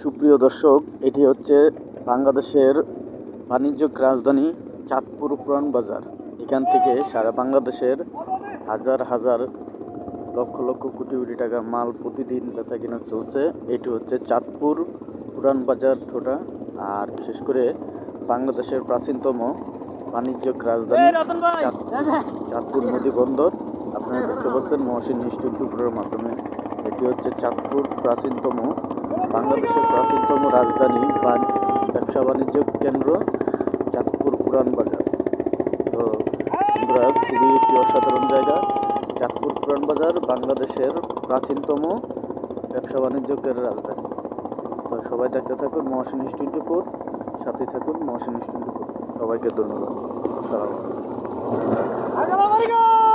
সুপ্রিয় দর্শক, এটি হচ্ছে বাংলাদেশের বাণিজ্যিক রাজধানী চাঁদপুর পুরান বাজার। এখান থেকে সারা বাংলাদেশের হাজার হাজার লক্ষ লক্ষ কোটি কোটি টাকার মাল প্রতিদিন বেচাকেনা চলছে। এটি হচ্ছে চাঁদপুর পুরান বাজার ঠোঁটা, আর বিশেষ করে বাংলাদেশের প্রাচীনতম বাণিজ্যিক রাজধানী চাঁদপুর নদী বন্দর। আপনারা দেখতে পাচ্ছেন মহসিন নিশ্চিত টুকরোর মাধ্যমে। এটি হচ্ছে চাঁদপুর বাংলাদেশের প্রাচীনতম রাজধানী বা ব্যবসা বাণিজ্য কেন্দ্র চাঁদপুর পুরান বাজার। তো বন্ধুরা, খুবই একটি অসাধারণ জায়গা চাঁদপুর পুরান বাজার, বাংলাদেশের প্রাচীনতম ব্যবসা বাণিজ্যের রাজধানী। তো সবাই দেখতে থাকুন মহসিন 24, সাথে থাকুন মহসিন 24। সবাইকে ধন্যবাদ। আসসালামু আলাইকুম।